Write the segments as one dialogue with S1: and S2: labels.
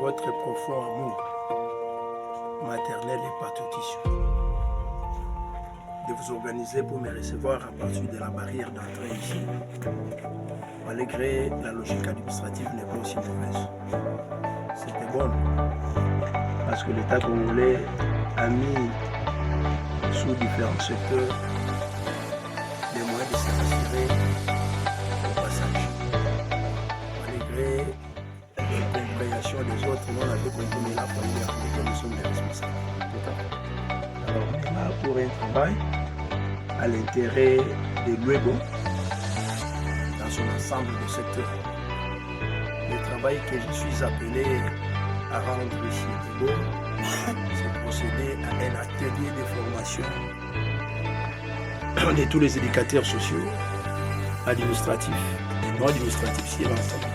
S1: votre profond amour maternel et patriotique, de vous organiser pour me recevoir à partir de la barrière d'entrée ici, malgré la logique administrative n'est pas aussi mauvaise. C'était bon, parce que l'État congolais a mis sous différents secteurs les moyens de se rassurer au passage. Malgré la compréhension des autres, nous on avait compris la famille que nous sommes les responsables. Alors on est là pour un travail à l'intérêt de l'UEBO dans son ensemble de secteurs. Le travail que je suis appelé à rendre ici au Togo, c'est procéder à un atelier de formation de tous les éducateurs sociaux, administratifs et non administratifs, si l'ensemble.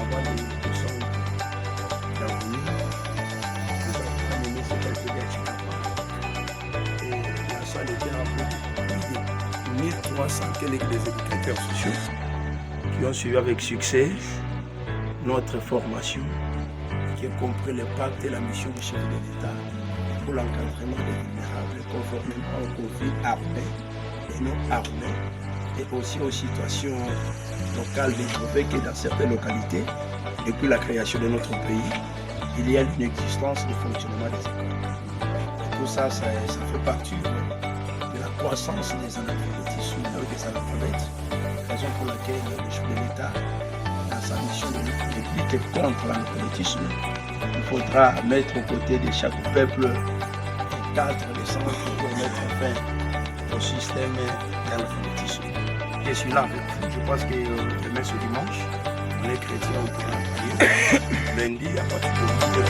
S1: Avant de descendre d'avenir, nous avons amené cet atelier à Chikapa. Et la salle était remplie de 1300 quelques éducateurs sociaux qui ont suivi avec succès notre formation, qui a compris le pacte et la mission du chef de l'État pour l'encadrement des vulnérables conformément aux conflits armés et non armés, et aussi aux situations locales développées que dans certaines localités, depuis la création de notre pays, il y a une existence de fonctionnement des écoles. Tout ça, ça fait partie de la croissance des analphabétismes et des analphabètes, raison pour laquelle le chef de l'État, dans sa mission de lutte contre l'analphabétisme, il faudra mettre aux côtés de chaque peuple un cadre de centre pour mettre fin au système d'analphabétisme. Je suis là avec vous. Je pense que demain ce dimanche, les chrétiens ont prié. Lundi, à partir de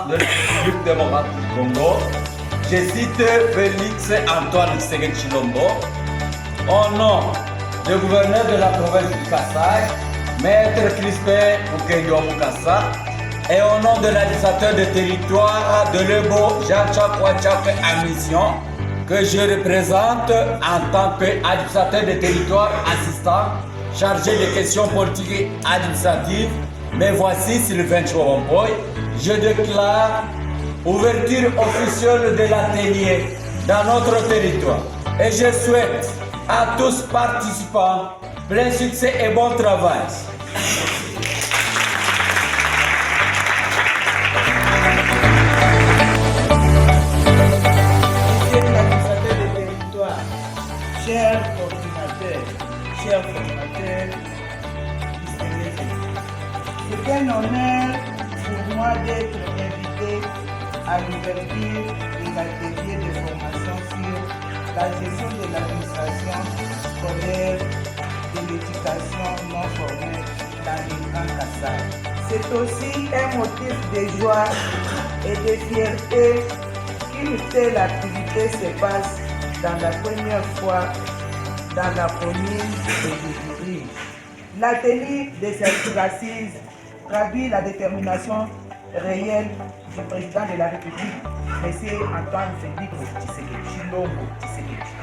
S2: de la République démocratique du Congo, je cite Félix Antoine Tshisekedi Tshilombo, au nom du gouverneur de la province du Kasaï, Maître Crispin Mukendi Mukasa, et au nom de l'administrateur de territoire de l'EBO, Jean-Jacques Ouachak en mission, que je représente en tant qu'administrateur de territoire assistant, chargé des questions politiques et administratives. Mais voici Sylvain Choromboy, je déclare ouverture officielle de l'atelier dans notre territoire. Et je souhaite à tous participants plein succès et bon travail.
S3: Monsieur l'administrateur des territoires, chers coordinateurs, chers formateurs, c'est un honneur pour moi d'être invité à l'ouverture de l'atelier de formation sur la gestion de l'administration scolaire de l'éducation non formelle dans les Grands Kasaï. C'est aussi un motif de joie et de fierté qu'une telle activité se passe dans la première fois dans la commune de Djibouti. L'atelier de cette assise traduit la détermination réelle du président de la République, M. Antoine Félix Tshilombo Tshisekedi,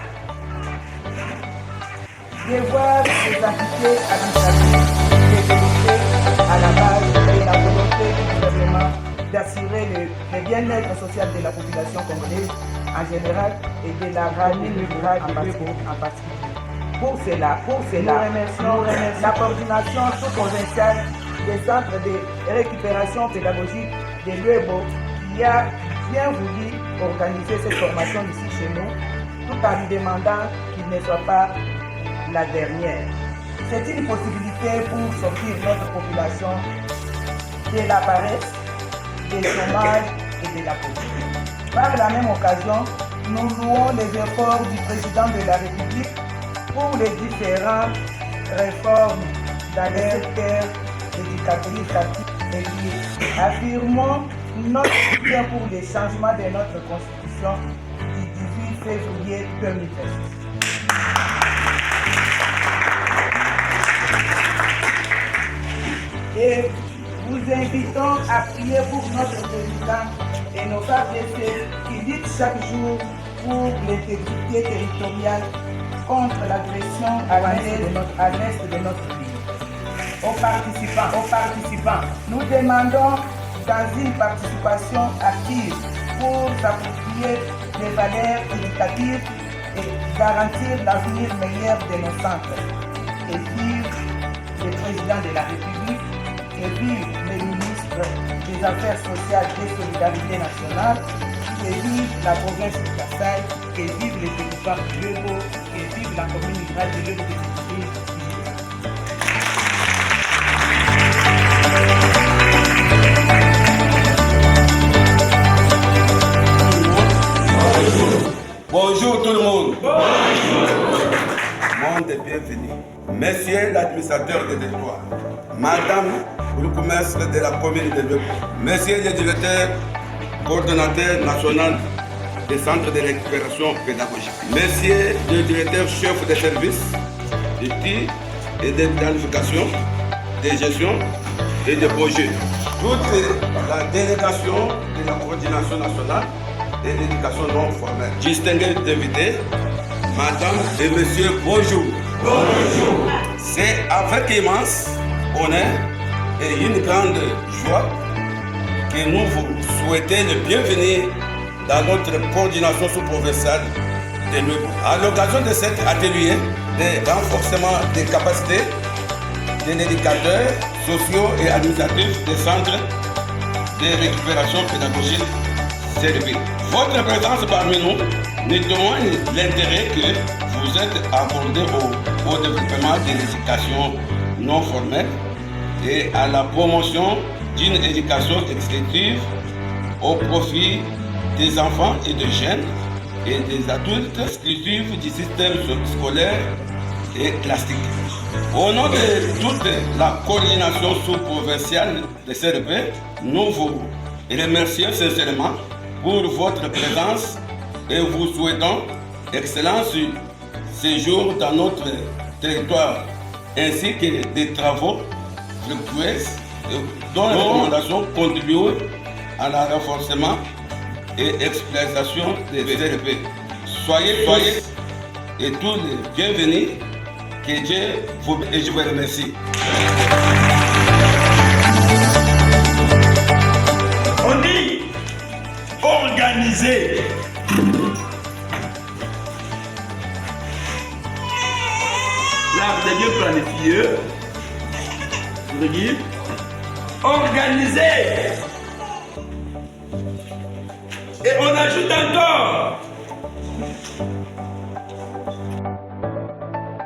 S3: de voir ses entités administratives développées à la base et la volonté du gouvernement d'assurer le bien-être social de la population congolaise en général et de la commune rurale de Bebo en particulier. Pour cela, nous remercions la coordination sous-provinciale des centres de récupération pédagogique de l'UEBO qui a bien voulu organiser cette formation ici chez nous, tout en lui demandant qu'il ne soit pas la dernière. C'est une possibilité pour sortir notre population de la paresse, du chômage et de la pauvreté. Par la même occasion, nous louons les efforts du président de la République pour les différentes réformes dans les secteurs éducatifs et liés. Affirmons notre soutien pour les changements de notre Constitution du 18 février 2026. Et nous invitons à prier pour notre président et nos FARDC qui luttent chaque jour pour l'intégrité territoriale contre l'agression à l'est de notre pays. Aux participants, nous demandons dans une participation active pour s'approprier les valeurs éducatives et garantir l'avenir meilleur de nos centres. Et vive le président de la République, et vive le ministre des Affaires sociales et Solidarité nationale, et vive la province de Kassai, et vive les territoires de l'UEBO, et vive la commune rurale de l'UEBO.
S4: Bonjour tout le monde. Bonjour. Monde est bienvenu. Messieurs l'administrateur des territoires, Madame le commerce de la commune de l'UEBO, Messieurs les directeurs, coordonnateurs national des centres de récupération pédagogique, Messieurs les directeurs chefs des services d'études et de planification, de gestion et de projets, toute la délégation de la coordination nationale de l'éducation non formelle. Distingués invités, Madame et Monsieur, bonjour. Bonjour. C'est avec immense honneur et une grande joie que nous vous souhaitons le bienvenue dans notre coordination sous-provinciale de l'UEBO. À l'occasion de cet atelier de renforcement des capacités des éducateurs sociaux et administratifs des centres de récupération pédagogique CRP. Votre présence parmi nous nous témoigne l'intérêt que vous êtes accordé au développement de l'éducation non formelle et à la promotion d'une éducation exclusive au profit des enfants et des jeunes et des adultes exclusifs du système scolaire et classique. Au nom de toute la coordination sous-provinciale de CRP, nous vous remercions sincèrement pour votre présence et vous souhaitons excellent séjour dans notre territoire ainsi que des travaux fructueux dont les recommandations contribuent à la renforcement et exploitation des CRP. Soyez et tous les bienvenus. Que Dieu vous et je vous remercie.
S1: On dit organiser. L'art de Dieu planifié. Je veux dire, organiser. Et on ajoute encore.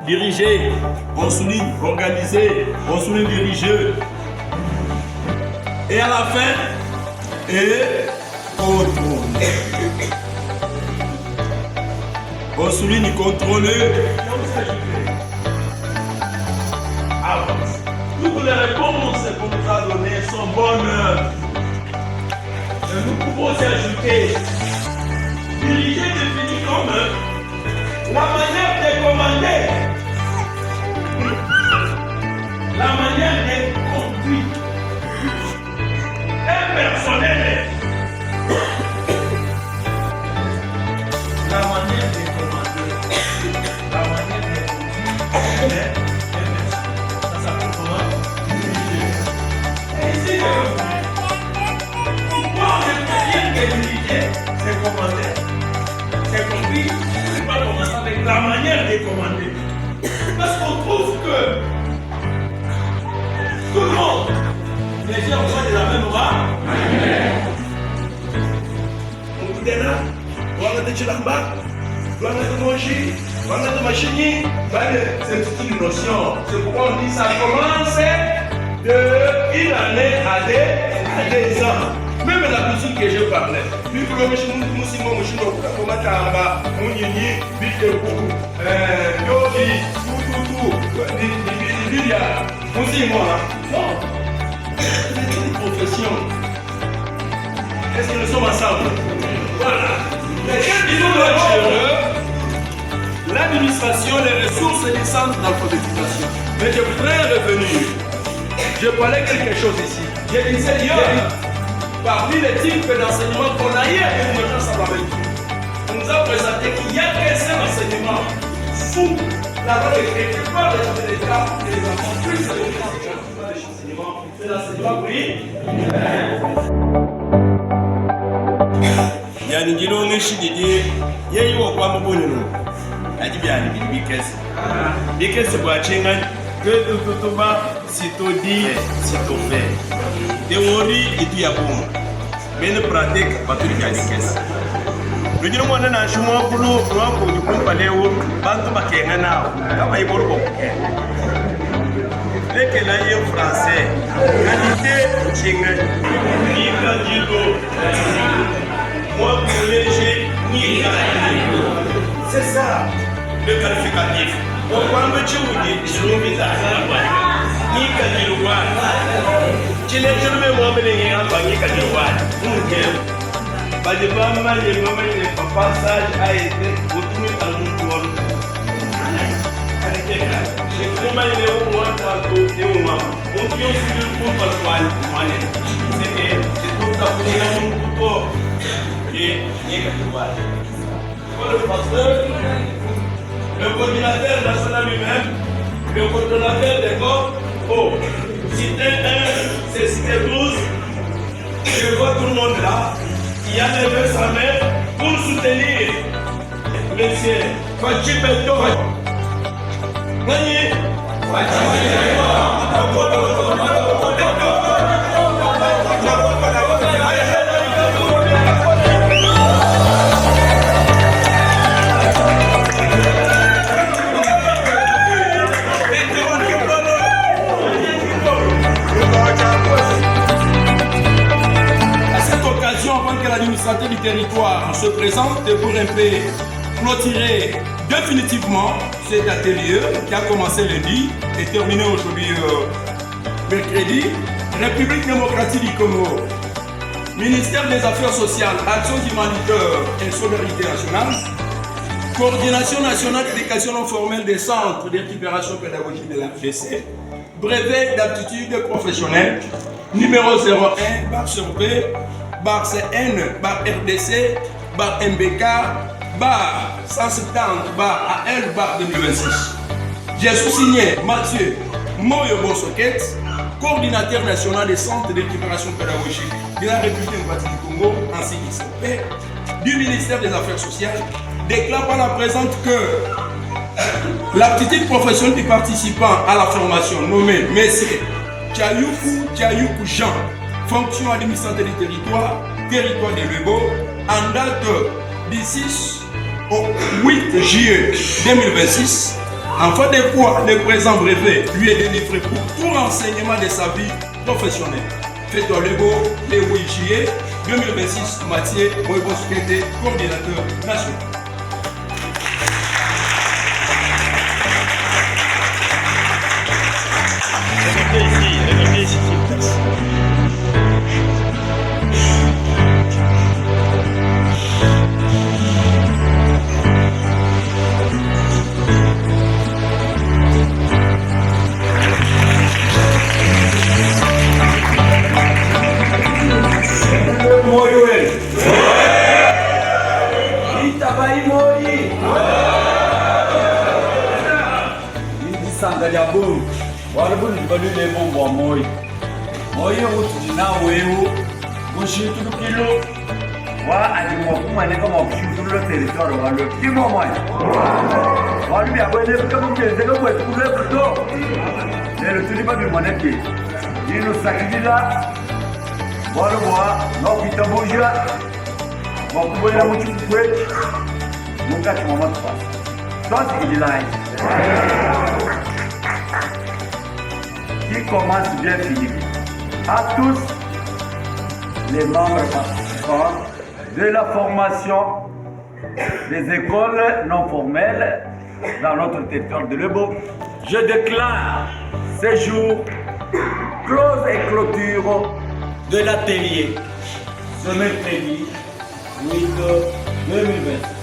S1: Diriger, on souligne organiser, on souligne diriger. Et à la fin, et contrôler. On souligne contrôler. Alors, toutes les réponses qu'on nous a données sont bonnes. Et nous pouvons aussi ajouter diriger défini comme la manière de commander, la manière de conduire, impersonnel, la manière de commander, la manière de conduire, ça s'appelle comment? Et ici, pourquoi on ne peut rien que diriger, c'est commander.
S5: la manière de commander. Parce qu'on trouve que tout le monde, les gens sont de la même race. On vous dit là, on va te chilamba, on va te manger, on va te machiner. C'est une notion. C'est pourquoi on dit ça commence d'une année à des ans. Même la musique que je parlais, vu que le monsieur c'est une profession. Est-ce que nous sommes ensemble? Voilà. L'administration, les ressources et les centres d'alphabétisation. Mais je voudrais revenir. Je parlais quelque chose ici. Je disais hier, parmi les types d'enseignement qu'on a hier, on nous a présenté qu'il n'y a qu'un seul enseignement fou. La loi est quelque part de l'État et les enfants plus c'est l'enseignement privé.
S6: Yani gino ngishigidi yeyi wo kwa mabonino ajibyani bikesi bikesi bwa chenga que tutuba sitodi sitofe théorie itu ya bomo mais pratique batuli ya bikesi lujino mwana na shumwa kulu wako yukumpa leo bantu bakenga nao kama iboro boke leke na ye français qualité chenga ni kadilo moi pour léger, ni c'est ça le qualificatif. Pourquoi me tu dis je ne vis pas ni kadilwa. Tu les je me moi me les en banque kadilwa. Pas de maman les papa sage a été retourné dans le monde. Je comment il est au moins tantôt et au moment. On vient sur le coup par quoi c'est que c'est tout ça pour nous tout. Le pasteur, le coordinateur national lui-même, le coordonnateur des corps, cité 1, c'est cité 12, je vois tout le monde là, qui a levé sa main pour soutenir monsieur Fachi Beto.
S5: L'administrateur du territoire se présente pour un peu clôturer définitivement cet atelier qui a commencé lundi et terminé aujourd'hui mercredi. République démocratique du Congo, ministère des Affaires sociales, Actions humanitaires et solidarité nationale, coordination nationale d'éducation non formelle des centres de récupération pédagogique de la FDC, brevet d'aptitude professionnelle, numéro 01, barre sur B, bar CN, bar RDC, bar MBK, bar 170, bar AL, bar 2026. J'ai sous-signé Mathieu Moyobo Soket, coordinateur national des centres de récupération pédagogique de la République démocratique du Congo, ainsi qu'ICP, du ministère des Affaires sociales, déclare par la présente que l'aptitude professionnelle du participant à la formation nommé Messé Tchayoukou Jean, fonction administrative du territoire de Lebo, en date du 6 au 8 juillet 2026, en fin de quoi le présent brevet lui est délivré pour tout renseignement de sa vie professionnelle. Fait à Lebo, le 8 juillet 2026, Mathieu Moïbo Soukete, coordinateur national.
S6: Regardez ici, s'il vous plaît.
S2: Warabuni balule bombo moyo. Moyo utu na wewe. Mushitu kilo. wa ajimwa ne kama kushutu le territoire wa le petit moment wa lui a bonné comme que c'est comme tout le plutôt et le tulipa du monnaie il nous sakidila voilà moi non pita boja bon pour la mutu kwe muka tu maman pas toi c'est qu'il là qui commence bien fini à tous les membres participants de la formation des écoles non formelles dans notre territoire de Lebo. Je déclare ces jours close et clôture de l'atelier ce mercredi 8 2020.